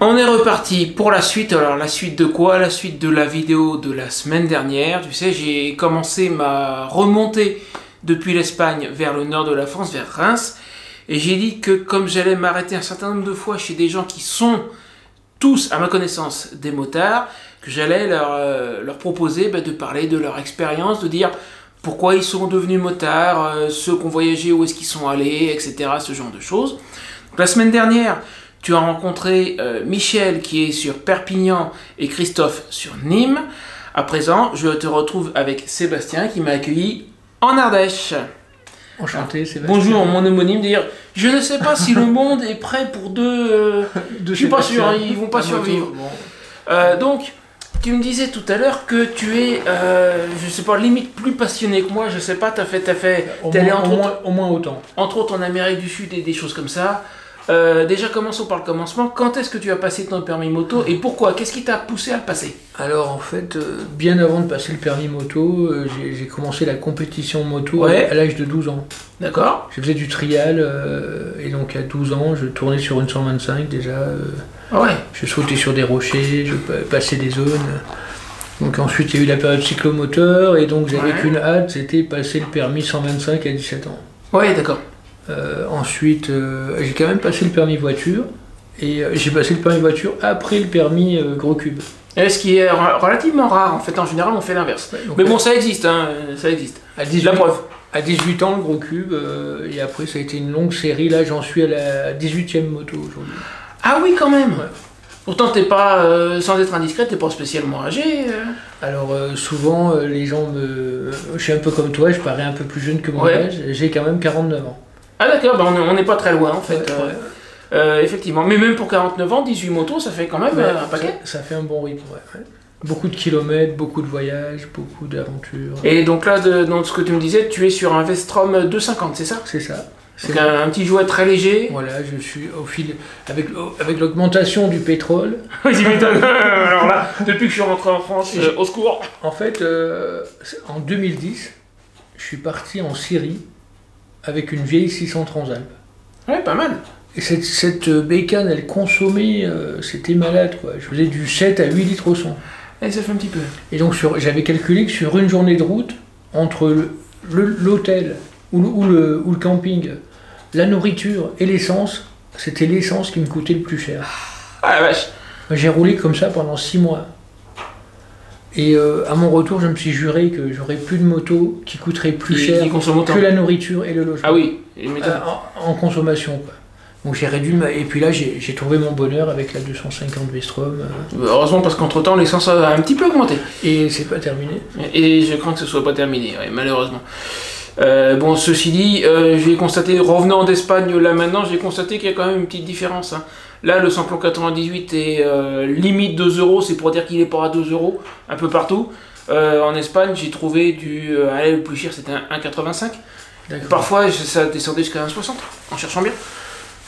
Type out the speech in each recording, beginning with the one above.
On est reparti pour la suite. Alors la suite de quoi? La suite de la vidéo de la semaine dernière. Tu sais, j'ai commencé ma remontée depuis l'Espagne vers le nord de la France, vers Reims. Et j'ai dit que comme j'allais m'arrêter un certain nombre de fois chez des gens qui sont tous, à ma connaissance, des motards, que j'allais leur proposer de parler de leur expérience, de dire pourquoi ils sont devenus motards, ceux qui ont voyagé, où est-ce qu'ils sont allés, etc. Ce genre de choses. Donc, la semaine dernière, tu as rencontré Michel qui est sur Perpignan et Christophe sur Nîmes. À présent, je te retrouve avec Sébastien qui m'a accueilli en Ardèche. Enchanté, Sébastien. Bonjour, mon homonyme. Dire, je ne sais pas si le monde est prêt pour deux. Je suis pas sûr, ils vont pas survivre. Bon. Donc, tu me disais tout à l'heure que tu es, je sais pas, limite plus passionné que moi. Je sais pas, au moins autant. Entre autres en Amérique du Sud et des choses comme ça. Déjà, commençons par le commencement. Quand est-ce que tu as passé ton permis moto et pourquoi? Qu'est-ce qui t'a poussé à le passer? Alors en fait, bien avant de passer le permis moto, j'ai commencé la compétition moto à l'âge de 12 ans. D'accord. Je faisais du trial et donc à 12 ans, je tournais sur une 125 déjà. Je sautais sur des rochers, je passais des zones. Donc ensuite, il y a eu la période cyclomoteur et donc j'avais qu'une hâte, c'était passer le permis 125 à 17 ans. Ouais, d'accord. Ensuite, j'ai quand même passé le permis voiture et j'ai passé le permis voiture après le permis gros cube. Ce qui est relativement rare, en fait, en général on fait l'inverse. Ouais, mais bon, ça existe, hein, ça existe. La preuve. À 18 ans le gros cube et après ça a été une longue série, là j'en suis à la 18e moto aujourd'hui. Ah oui quand même. Ouais. Pourtant t'es pas, sans être indiscret, t'es pas spécialement âgé. Alors souvent les gens je suis un peu comme toi, je parais un peu plus jeune que mon âge, j'ai quand même 49 ans. Ah d'accord, on n'est pas très loin en fait. Effectivement, mais même pour 49 ans, 18 motos, ça fait quand même un paquet. Ça fait un bon rythme, ouais. Beaucoup de kilomètres, beaucoup de voyages, beaucoup d'aventures. Et donc là, dans ce que tu me disais, tu es sur un Vestrom 250, c'est ça? C'est ça. C'est un petit jouet très léger. Voilà, je suis au fil, avec l'augmentation du pétrole. Oui, tu m'étonnes. Alors là, depuis que je suis rentré en France, au secours. En fait, en 2010, je suis parti en Syrie avec une vieille 600 Transalp. Ouais, pas mal. Et cette bécane, elle consommait, c'était malade quoi. Je faisais du 7 à 8 litres au 100. Et ça fait un petit peu. Et donc j'avais calculé que sur une journée de route, entre l'hôtel ou le camping, la nourriture et l'essence, c'était l'essence qui me coûtait le plus cher. Ah la vache. J'ai roulé comme ça pendant 6 mois. Et à mon retour, je me suis juré que j'aurais plus de moto qui coûterait plus cher que la nourriture et le logement. Ah oui, en consommation quoi. Donc j'ai réduit et puis là j'ai trouvé mon bonheur avec la 250 Vestrom. Heureusement parce qu'entre temps l'essence a un petit peu augmenté. Et c'est pas terminé. Et je crains que ce soit pas terminé, malheureusement. Bon, ceci dit, j'ai constaté, revenant d'Espagne là maintenant, j'ai constaté qu'il y a quand même une petite différence. Hein. Là, le samplon 98 est limite 2 €, c'est pour dire qu'il est pas à 2 € un peu partout. En Espagne, j'ai trouvé le plus cher c'était un 1,85. Parfois, ça descendait jusqu'à 1,60 en cherchant bien.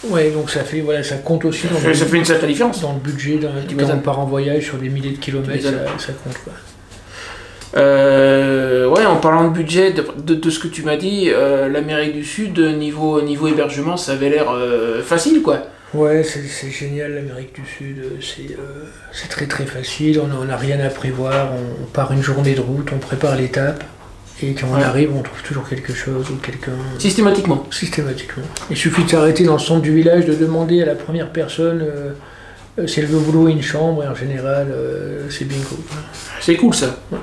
Ouais, donc ça fait, ça compte aussi dans ça fait une sacrée différence. Dans le budget, quand on part en voyage sur des milliers de kilomètres, ça compte quoi. En parlant de budget, de ce que tu m'as dit, l'Amérique du Sud, niveau hébergement, ça avait l'air facile quoi. Ouais, c'est génial l'Amérique du Sud, c'est très très facile, on n'a rien à prévoir, on part une journée de route, on prépare l'étape. Et quand on arrive, on trouve toujours quelque chose ou quelqu'un... Systématiquement. Systématiquement. Il suffit de s'arrêter dans le centre du village, de demander à la première personne si elle veut vous louer une chambre, et en général, c'est bingo. C'est cool ça. Ouais.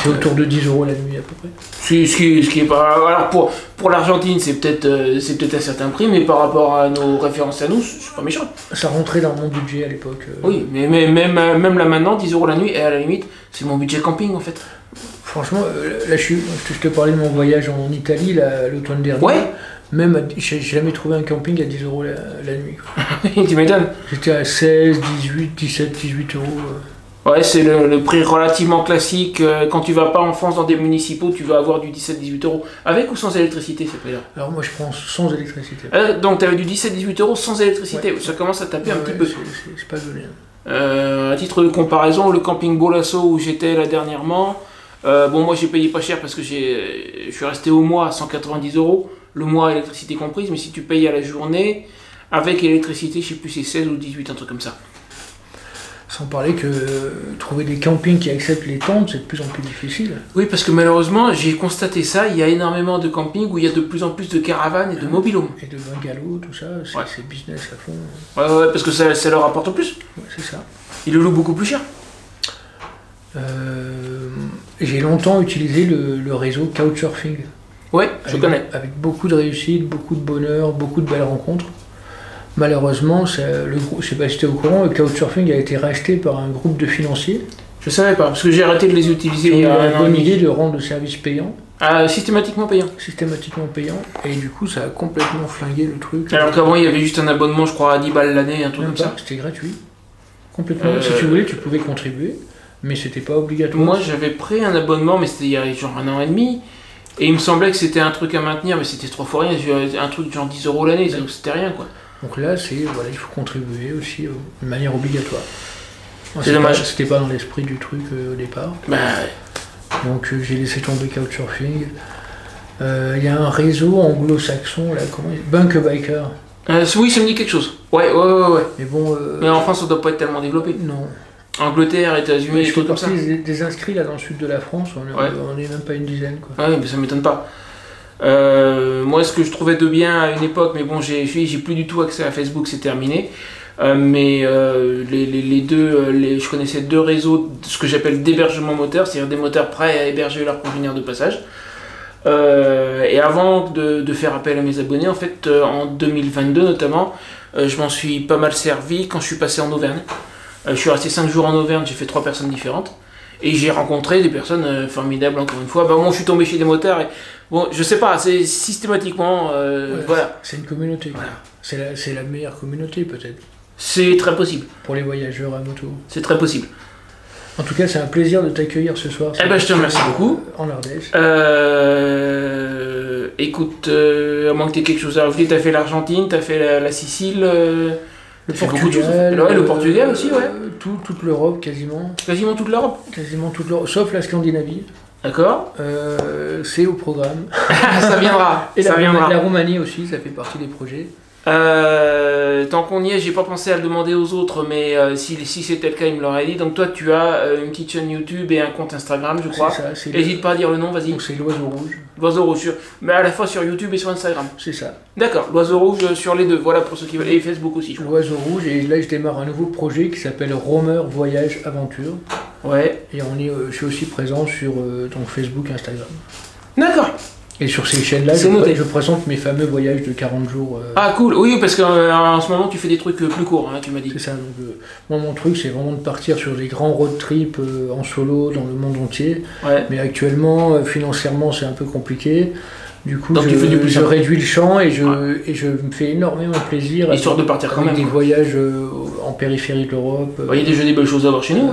C'est autour de 10 € la nuit à peu près. Ce qui est pas... Alors pour l'Argentine, c'est peut-être un certain prix, mais par rapport à nos références à nous, c'est pas méchant. Ça rentrait dans mon budget à l'époque. Oui, mais même là maintenant, 10 € la nuit, et à la limite, c'est mon budget camping en fait. Franchement, là je te parlais de mon voyage en Italie l'automne dernier. Ouais. Même, j'ai jamais trouvé un camping à 10 € la nuit. Tu m'étonnes. J'étais à 16, 18, 17, 18 €. Ouais, c'est le prix relativement classique. Quand tu vas pas en France dans des municipaux, tu vas avoir du 17-18 €. Avec ou sans électricité, c'est prix-là? Alors moi je prends sans électricité. Donc tu avais du 17-18 € sans électricité. Ouais. Ça commence à taper un petit peu. C'est pas donné. À titre de comparaison, le camping Bolasso où j'étais là dernièrement, moi j'ai payé pas cher parce que je suis resté au mois à 190 €, le mois électricité comprise, mais si tu payes à la journée, avec électricité, je sais plus c'est 16 ou 18, un truc comme ça. Sans parler que trouver des campings qui acceptent les tentes, c'est de plus en plus difficile. Oui, parce que malheureusement, j'ai constaté ça, il y a énormément de campings où il y a de plus en plus de caravanes et de mobil-homes. Et de bungalows, tout ça, c'est business à fond. Ouais, parce que ça leur apporte plus. Ouais, c'est ça. Ils le louent beaucoup plus cher. J'ai longtemps utilisé le réseau Couchsurfing. Ouais, je connais. Avec beaucoup de réussite, beaucoup de bonheur, beaucoup de belles rencontres. Malheureusement, je ne sais pas si tu es au courant, le Couchsurfing a été racheté par un groupe de financiers. Je savais pas, parce que j'ai arrêté de les utiliser il y a une bonne idée de rendre le service payant. Ah, systématiquement payant. Systématiquement payant, et du coup ça a complètement flingué le truc. Alors qu'avant il y avait juste un abonnement, je crois, à 10 balles l'année, un truc comme ça. C'était gratuit. Complètement. Si tu voulais, tu pouvais contribuer, mais c'était pas obligatoire. Moi j'avais pris un abonnement, mais c'était il y a genre 1 an et demi. Et il me semblait que c'était un truc à maintenir, mais c'était 3 fois rien. Un truc genre 10 € l'année, donc c'était rien quoi. Donc là, voilà, il faut contribuer aussi de manière obligatoire. C'est dommage. C'était pas dans l'esprit du truc au départ. Bah, donc j'ai laissé tomber Couchsurfing. Il y a un réseau anglo-saxon, là, Bunk a Biker. Oui, ça me dit quelque chose. Ouais. Mais bon. Mais en France, ça doit pas être tellement développé. Non. Angleterre, États-Unis, je des trucs comme ça. Des inscrits là dans le sud de la France, on est même pas une dizaine quoi. Ouais, mais ça m'étonne pas. Moi, ce que je trouvais de bien à une époque, mais bon, j'ai plus du tout accès à Facebook, c'est terminé. Mais je connaissais 2 réseaux, ce que j'appelle d'hébergement moteur, c'est-à-dire des moteurs prêts à héberger leurs conteneurs de passage. Et avant de faire appel à mes abonnés, en fait, en 2022 notamment, je m'en suis pas mal servi quand je suis passé en Auvergne. Je suis resté 5 jours en Auvergne, j'ai fait 3 personnes différentes. Et j'ai rencontré des personnes formidables encore une fois. Bon, je suis tombé chez des motards et bon, je sais pas, c'est systématiquement, voilà. C'est une communauté. Voilà. C'est la meilleure communauté peut-être. C'est très possible. Pour les voyageurs à moto. C'est très possible. En tout cas, c'est un plaisir de t'accueillir ce soir. Eh ben, je te remercie beaucoup. En Ardèche. Écoute, à moins que tu aies quelque chose à rajouter, tu as fait l'Argentine, tu as fait la Sicile. Le Portugal, le Portugal aussi, ouais. Toute l'Europe quasiment. Quasiment toute l'Europe. Quasiment toute l'Europe, sauf la Scandinavie. D'accord. C'est au programme. Ça viendra. Et la Roumanie aussi, ça fait partie des projets. Tant qu'on y est, j'ai pas pensé à le demander aux autres, mais si c'était le cas, il me l'aurait dit. Donc toi, tu as une petite chaîne YouTube et un compte Instagram, je crois. N'hésite pas à dire le nom, vas-y. C'est l'Oiseau Rouge. L'Oiseau Rouge, mais à la fois sur YouTube et sur Instagram. C'est ça. D'accord, l'Oiseau Rouge sur les deux, voilà pour ceux qui veulent. Et Facebook aussi, je crois. L'Oiseau Rouge, et là je démarre un nouveau projet qui s'appelle Roamer Voyage Aventure. Ouais. Et je suis aussi présent sur donc Facebook, Instagram. D'accord. Et sur ces chaînes-là, je présente mes fameux voyages de 40 jours. Ah cool, oui, parce qu'en ce moment tu fais des trucs plus courts, hein, tu m'as dit. C'est ça, donc moi mon truc c'est vraiment de partir sur des grands road trips en solo dans le monde entier. Ouais. Mais actuellement, financièrement c'est un peu compliqué. Du coup, je réduis le champ et je me fais énormément plaisir. Histoire de partir quand même. Des voyages en périphérie de l'Europe. Il y a déjà des belles choses à voir chez nous.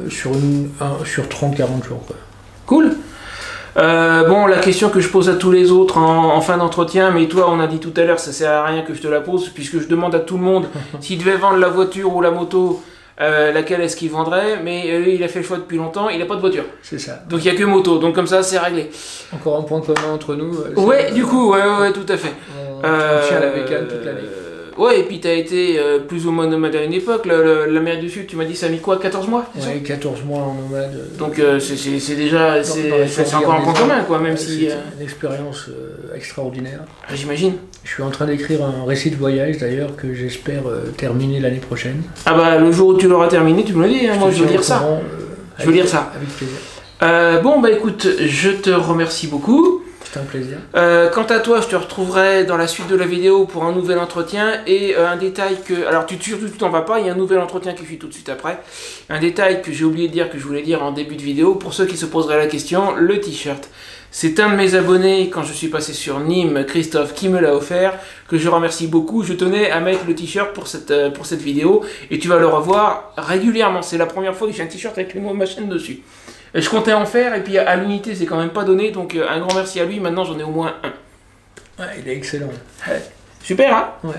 Sur 30-40 jours. Quoi. Cool. Bon, la question que je pose à tous les autres en fin d'entretien, mais toi on a dit tout à l'heure, ça sert à rien que je te la pose, puisque je demande à tout le monde s'il devait vendre la voiture ou la moto, laquelle est-ce qu'il vendrait, mais lui il a fait le choix depuis longtemps, il n'a pas de voiture. C'est ça. Donc il n'y a que moto, donc comme ça c'est réglé. Encore un point commun entre nous. Ouais, du coup, ouais, tout à fait. On tient la bécane toute l'année. Ouais, et puis t'as été plus ou moins nomade à une époque, l'Amérique du Sud, tu m'as dit ça a mis quoi, 14 mois? Ouais, 14 mois en nomade. Donc c'est déjà, c'est encore un point commun quoi, même si... C'est une expérience extraordinaire. J'imagine. Je suis en train d'écrire un récit de voyage d'ailleurs que j'espère terminer l'année prochaine. Ah bah le jour où tu l'auras terminé, tu me le dis, hein, moi je veux lire ça. Je veux lire ça. Avec plaisir. Bon bah écoute, je te remercie beaucoup. C'est un plaisir. Quant à toi, je te retrouverai dans la suite de la vidéo pour un nouvel entretien et un détail que... Alors tu t'en vas pas, il y a un nouvel entretien qui suit tout de suite après. Un détail que j'ai oublié de dire, que je voulais dire en début de vidéo, pour ceux qui se poseraient la question, le t-shirt. C'est un de mes abonnés, quand je suis passé sur Nîmes, Christophe, qui me l'a offert, que je remercie beaucoup. Je tenais à mettre le t-shirt pour cette vidéo et tu vas le revoir régulièrement. C'est la première fois que j'ai un t-shirt avec le nom de ma chaîne dessus. Je comptais en faire et puis à l'unité c'est quand même pas donné, donc un grand merci à lui, maintenant j'en ai au moins un. Ouais, il est excellent. Ouais. Super hein. Ouais.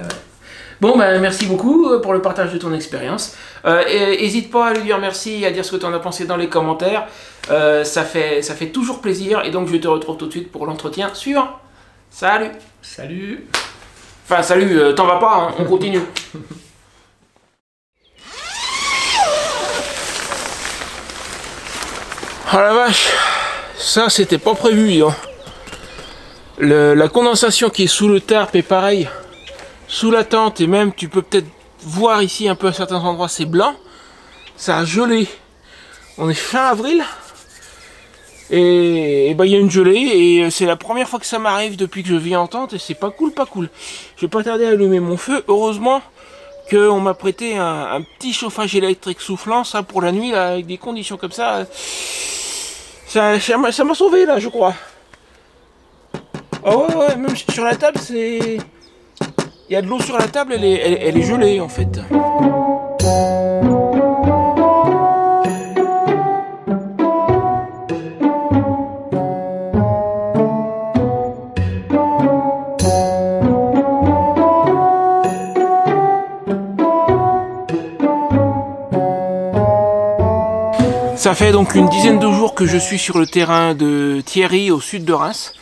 Bon bah merci beaucoup pour le partage de ton expérience. N'hésite pas à lui dire merci et à dire ce que tu en as pensé dans les commentaires. Ça fait toujours plaisir et donc je te retrouve tout de suite pour l'entretien suivant. Salut. Salut. Enfin salut, t'en vas pas, hein, on continue. Oh la vache, ça c'était pas prévu, hein. La condensation qui est sous le tarp est pareil, sous la tente, et même tu peux peut-être voir ici un peu à certains endroits c'est blanc, ça a gelé. On est fin avril et bah il y a une gelée et c'est la première fois que ça m'arrive depuis que je vis en tente et c'est pas cool, pas cool. Je vais pas tarder à allumer mon feu, heureusement qu'on m'a prêté un petit chauffage électrique soufflant, ça pour la nuit là, avec des conditions comme ça, ça m'a sauvé là je crois. Oh ouais, même sur la table c'est... Il y a de l'eau sur la table, elle est gelée en fait. Ça fait donc une dizaine de jours que je suis sur le terrain de Thierry au sud de Reims.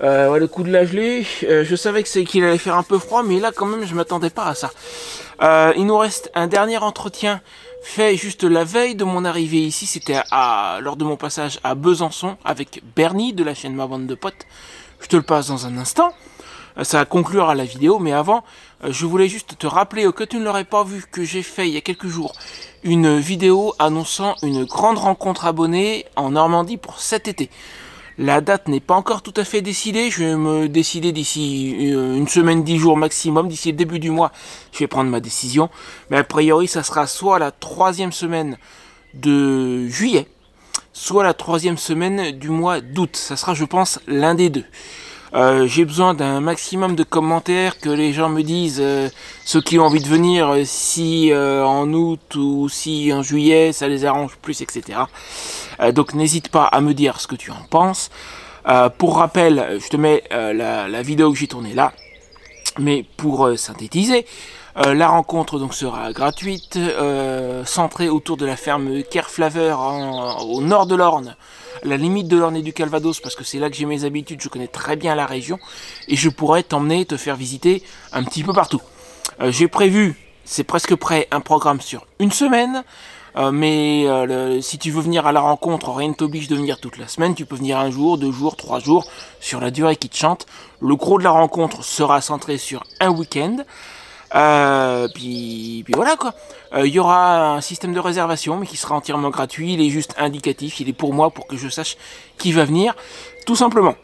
Ouais, le coup de la gelée, je savais qu'il allait faire un peu froid, mais là quand même je m'attendais pas à ça. Il nous reste un dernier entretien fait juste la veille de mon arrivée ici, c'était lors de mon passage à Besançon avec Bernie de la chaîne Ma Bande de Potes. Je te le passe dans un instant. Ça va conclure à la vidéo, mais avant, je voulais juste te rappeler, que tu ne l'aurais pas vu, que j'ai fait il y a quelques jours une vidéo annonçant une grande rencontre abonnée en Normandie pour cet été. La date n'est pas encore tout à fait décidée, je vais me décider d'ici une semaine, 10 jours maximum, d'ici le début du mois, je vais prendre ma décision. Mais a priori, ça sera soit la 3e semaine de juillet, soit la 3e semaine du mois d'août. Ça sera, je pense, l'un des deux. J'ai besoin d'un maximum de commentaires, que les gens me disent ceux qui ont envie de venir, si en août ou si en juillet ça les arrange plus, etc. Donc n'hésite pas à me dire ce que tu en penses. Pour rappel, je te mets la vidéo que j'ai tournée là, mais pour synthétiser, la rencontre donc sera gratuite, centrée autour de la ferme Kerflaver au nord de l'Orne, à la limite de l'Orne et du Calvados, parce que c'est là que j'ai mes habitudes, je connais très bien la région, et je pourrais t'emmener, te faire visiter un petit peu partout. J'ai prévu, c'est presque prêt, un programme sur une semaine, mais si tu veux venir à la rencontre, rien ne t'oblige de venir toute la semaine, tu peux venir un jour, 2 jours, 3 jours, sur la durée qui te chante. Le gros de la rencontre sera centré sur un week-end. Puis voilà quoi. Il y aura un système de réservation mais qui sera entièrement gratuit, il est juste indicatif, il est pour moi, pour que je sache qui va venir, tout simplement.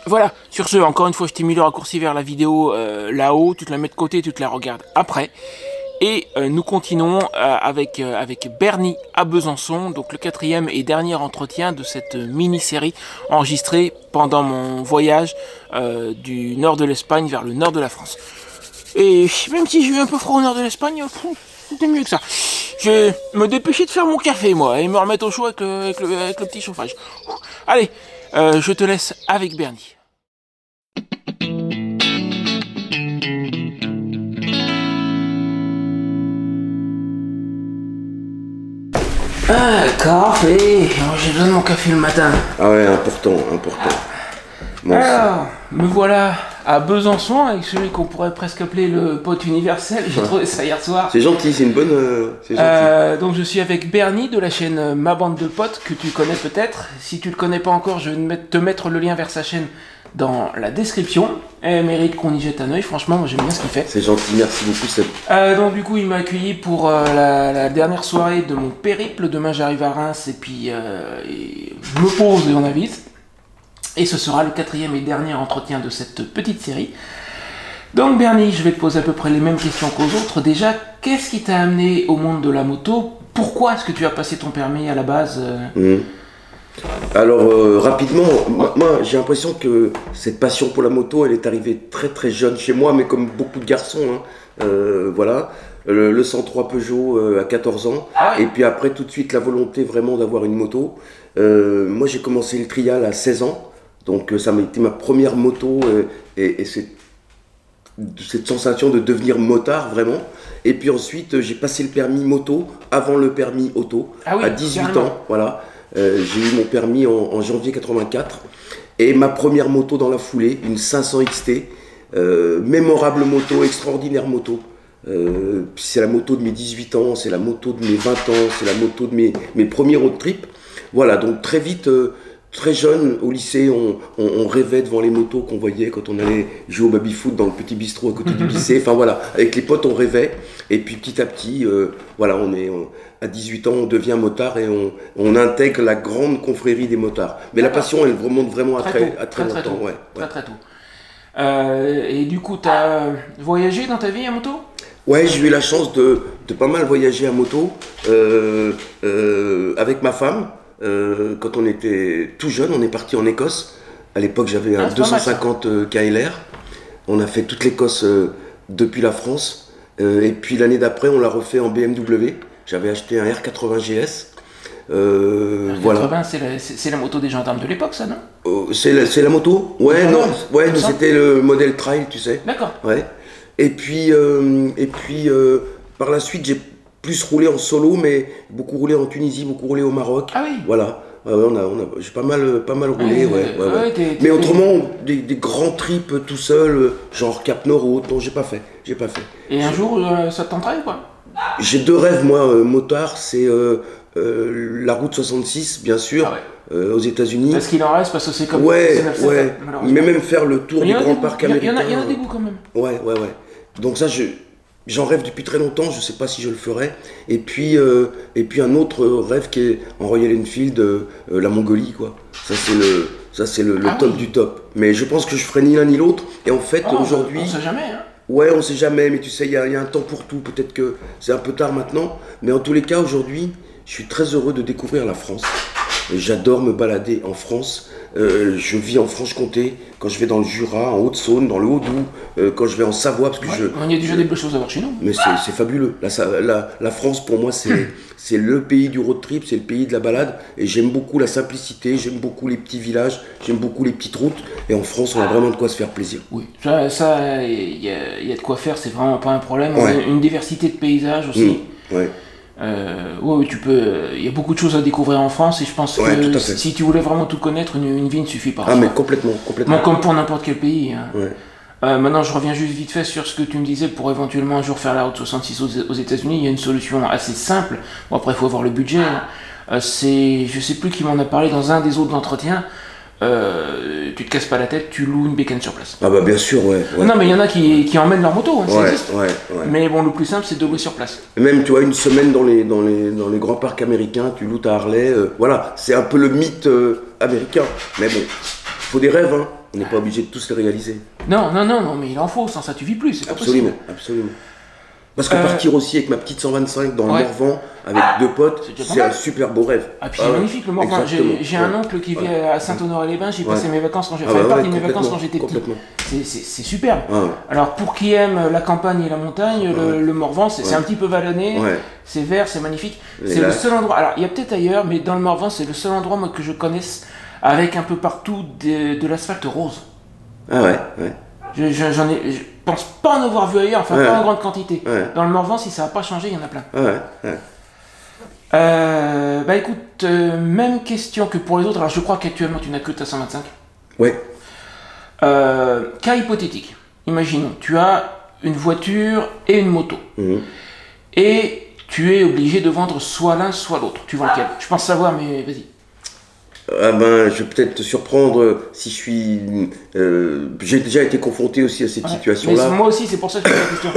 Voilà, sur ce, encore une fois je t'ai mis le raccourci vers la vidéo là-haut, tu te la mets de côté, tu te la regardes après. Et nous continuons avec Bernie à Besançon, donc le 4e et dernier entretien de cette mini-série enregistrée pendant mon voyage du nord de l'Espagne vers le nord de la France. Et même si j'ai eu un peu froid au nord de l'Espagne, c'était mieux que ça. Je vais me dépêcher de faire mon café, moi, et me remettre au chaud avec le petit chauffage. Allez, je te laisse avec Bernie. Ah, café. J'ai besoin de mon café le matin. Ah ouais, important. Bon, alors, me voilà à Besançon avec celui qu'on pourrait presque appeler le pote universel. J'ai trouvé ça hier soir. c'est gentil, c'est une bonne... c'est gentil. Donc je suis avec Bernie de la chaîne Ma Bande de Potes, que tu connais peut-être. Si tu le connais pas encore, je vais te mettre le lien vers sa chaîne dans la description. Elle mérite qu'on y jette un oeil, franchement, moi j'aime bien ce qu'il fait. C'est gentil, merci beaucoup Seb. Donc du coup il m'a accueilli pour la dernière soirée de mon périple. Demain j'arrive à Reims et puis je me pose et on avise. Et ce sera le 4e et dernier entretien de cette petite série. Donc Bernie, je vais te poser à peu près les mêmes questions qu'aux autres. Déjà, qu'est-ce qui t'a amené au monde de la moto? Pourquoi est-ce que tu as passé ton permis à la base? Alors rapidement, moi j'ai l'impression que cette passion pour la moto, elle est arrivée très très jeune chez moi, mais comme beaucoup de garçons, hein. Voilà, le 103 Peugeot à 14 ans, et puis après tout de suite la volonté vraiment d'avoir une moto. Moi j'ai commencé le trial à 16 ans, donc ça m'a été ma première moto, et cette sensation de devenir motard vraiment. Et puis ensuite j'ai passé le permis moto avant le permis auto, à 18 carrément. ans, voilà. J'ai eu mon permis en janvier 84 et ma première moto dans la foulée, une 500 XT, mémorable moto, extraordinaire moto. C'est la moto de mes 18 ans, c'est la moto de mes 20 ans, c'est la moto de mes premiers road trips. Voilà, donc très vite, très jeune, au lycée, on rêvait devant les motos qu'on voyait quand on allait jouer au baby-foot dans le petit bistrot à côté du lycée. Enfin voilà, avec les potes, on rêvait. Et puis petit à petit, voilà, à 18 ans, on devient motard et on intègre la grande confrérie des motards. Mais la passion, elle remonte vraiment à très longtemps. Ouais. Très tôt. Et du coup, tu as voyagé dans ta vie à moto? Ouais, j'ai eu la chance de pas mal voyager à moto avec ma femme. Quand on était tout jeune, on est parti en Écosse. À l'époque, j'avais un 250 KLR. On a fait toute l'Écosse depuis la France. Et puis l'année d'après, on l'a refait en BMW. J'avais acheté un R80 GS. R80, voilà. C'est la moto des gendarmes de l'époque, ça, non? C'est la moto? Ouais, non. Ouais, nous, c'était le modèle trail, tu sais. D'accord. Ouais. Et puis par la suite, j'ai plus roulé en solo, mais beaucoup roulé en Tunisie, beaucoup roulé au Maroc. Ah oui. Voilà. J'ai pas mal roulé. Mais autrement, des grands trips tout seul, genre Cap Nord, non, j'ai pas fait. Et un jour, ça te tenterait ou pas? J'ai 2 rêves, moi, motard, c'est la route 66, bien sûr. Ah ouais. Aux États-Unis. Parce qu'il en reste, parce que c'est comme ouais. Mais même faire le tour du grand parc américain. Il y en a des goûts quand même. Ouais. Donc ça, j'en rêve depuis très longtemps, je sais pas si je le ferai. Et puis un autre rêve qui est en Royal Enfield, la Mongolie, quoi. Ça c'est le top du top. Mais je pense que je ferai ni l'un ni l'autre. Et en fait, aujourd'hui... On sait jamais, hein. Ouais, on sait jamais, mais tu sais, il y a un temps pour tout. Peut-être que c'est un peu tard maintenant. Mais en tous les cas, aujourd'hui, je suis très heureux de découvrir la France. J'adore me balader en France. Je vis en Franche-Comté, quand je vais dans le Jura, en Haute-Saône, dans le Haut-Doubs, quand je vais en Savoie, parce que il y a déjà des belles choses à voir chez nous. Mais c'est fabuleux. La France, pour moi, c'est le pays du road trip, c'est le pays de la balade. Et j'aime beaucoup la simplicité, j'aime beaucoup les petits villages, j'aime beaucoup les petites routes. Et en France, on a vraiment de quoi se faire plaisir. Oui, ça, il y a de quoi faire, c'est vraiment pas un problème. On a une diversité de paysages aussi. Ouais. Il y a beaucoup de choses à découvrir en France et je pense que si tu voulais vraiment tout connaître, une vie ne suffit pas. Ah mais complètement. Comme pour n'importe quel pays. Hein. Ouais. Maintenant, je reviens juste vite fait sur ce que tu me disais pour éventuellement un jour faire la route 66 aux États-Unis. Il y a une solution assez simple. Bon, après, il faut avoir le budget. Hein. Je sais plus qui m'en a parlé dans un des autres entretiens. Tu te casses pas la tête, tu loues une bécane sur place. Ah bah bien sûr, ouais. Non mais il y en a qui emmènent leur moto, hein, ça existe. Ouais. Mais bon, le plus simple c'est de louer sur place. Et même tu vois, une semaine dans les grands parcs américains, tu loues ta Harley, voilà, c'est un peu le mythe américain. Mais bon, il faut des rêves, hein. On n'est pas obligé de tous les réaliser. Non, mais il en faut, sans ça tu vis plus, c'est pas absolument, possible. Absolument. Parce que partir aussi avec ma petite 125 dans le Morvan, avec 2 potes, c'est un super beau rêve. Ah puis c'est magnifique le Morvan. J'ai un oncle qui vit à Saint-Honoré-les-Bains, j'ai passé mes vacances quand partie de mes vacances quand j'étais petit. C'est superbe. Alors pour qui aime la campagne et la montagne, le Morvan, c'est un petit peu vallonné, c'est vert, c'est magnifique. C'est le seul endroit, alors il y a peut-être ailleurs, mais dans le Morvan, c'est le seul endroit moi, que je connaisse avec un peu partout de l'asphalte rose. Ah ouais. Je pense pas en avoir vu ailleurs, enfin pas en grande quantité. Dans le Morvan, si ça n'a pas changé, il y en a plein. Bah écoute, même question que pour les autres. Alors je crois qu'actuellement tu n'as que ta 125. Ouais. Cas hypothétique. Imaginons, tu as une voiture et une moto. Et tu es obligé de vendre soit l'un, soit l'autre. Tu vends lequel? Je pense savoir, mais vas-y. Ah ben, je vais peut-être te surprendre si je suis... j'ai déjà été confronté aussi à cette situation-là. Moi aussi, c'est pour ça que je pose la question.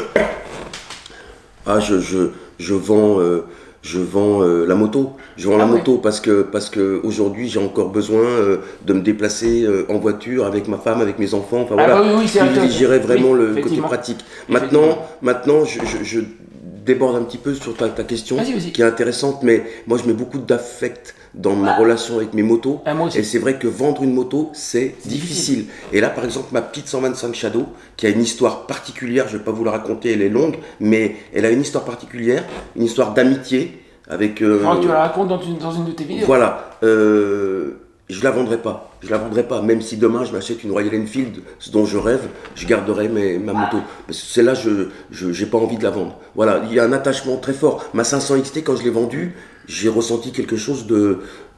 Ah, je vends la moto. Je vends la moto parce que aujourd'hui, j'ai encore besoin de me déplacer en voiture avec ma femme, avec mes enfants. Enfin voilà, je privilégierais vraiment le côté pratique. Maintenant, je déborde un petit peu sur ta question, qui est intéressante, mais moi, je mets beaucoup d'affect dans ma relation avec mes motos. Et c'est vrai que vendre une moto, c'est difficile. Et là, par exemple, ma petite 125 Shadow, qui a une histoire particulière, je ne vais pas vous la raconter, elle est longue, mais elle a une histoire particulière, une histoire d'amitié avec... tu la racontes dans une de tes vidéos. Voilà. Je la vendrai pas. Même si demain je m'achète une Royal Enfield, ce dont je rêve, je garderai ma moto. Parce que celle-là, je n'ai pas envie de la vendre. Voilà, il y a un attachement très fort. Ma 500 XT, quand je l'ai vendue, j'ai ressenti quelque chose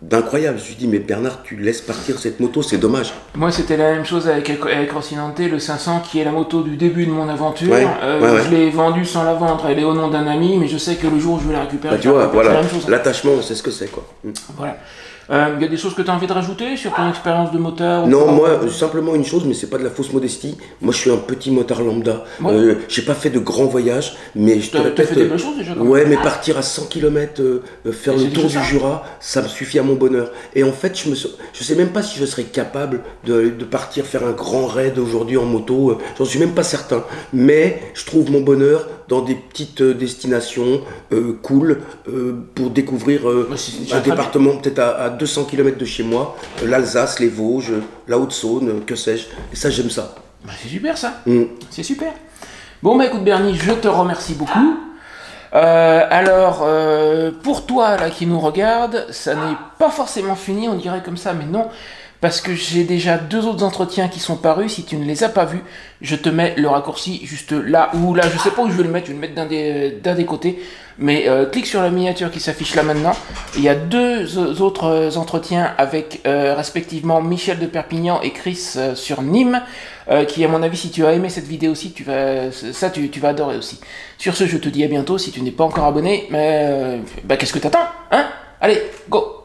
d'incroyable. Je me suis dit, mais Bernard, tu laisses partir cette moto, c'est dommage. Moi, c'était la même chose avec Rocinante, le 500, qui est la moto du début de mon aventure. Je l'ai vendue sans la vendre. Elle est au nom d'un ami, mais je sais que le jour où je vais la récupérer, tu vois, voilà, l'attachement, on sait ce que c'est, quoi. Voilà. Il y a des choses que tu as envie de rajouter sur ton expérience de motard? Non, moi, simplement une chose, mais c'est pas de la fausse modestie. Moi, je suis un petit motard lambda. Ouais. J'ai pas fait de grands voyages, mais je te T'as répète. fait des belles choses déjà quand Ouais, même. mais partir à 100 km, faire Mais le c'est tour déjà du ça. Jura, ça me suffit à mon bonheur. Et en fait, je sais même pas si je serais capable de partir faire un grand raid aujourd'hui en moto. J'en suis même pas certain. Mais je trouve mon bonheur dans des petites destinations cool pour découvrir C'est déjà un très département peut-être à 200 km de chez moi, l'Alsace, les Vosges, la Haute-Saône, que sais-je. Et ça, j'aime ça. Bah, c'est super ça. Mm. C'est super. Bon, bah écoute Bernie, je te remercie beaucoup. Pour toi là qui nous regarde, ça n'est pas forcément fini, on dirait comme ça, mais non, parce que j'ai déjà 2 autres entretiens qui sont parus. Si tu ne les as pas vus, je te mets le raccourci juste là, ou là, je sais pas où je vais le mettre d'un des côtés, mais clique sur la miniature qui s'affiche là maintenant. Il y a 2 autres entretiens avec respectivement Michel de Perpignan et Chris sur Nîmes, qui à mon avis, si tu as aimé cette vidéo aussi, tu vas adorer aussi. Sur ce, je te dis à bientôt. Si tu n'es pas encore abonné, qu'est-ce que t'attends, hein? Allez, go!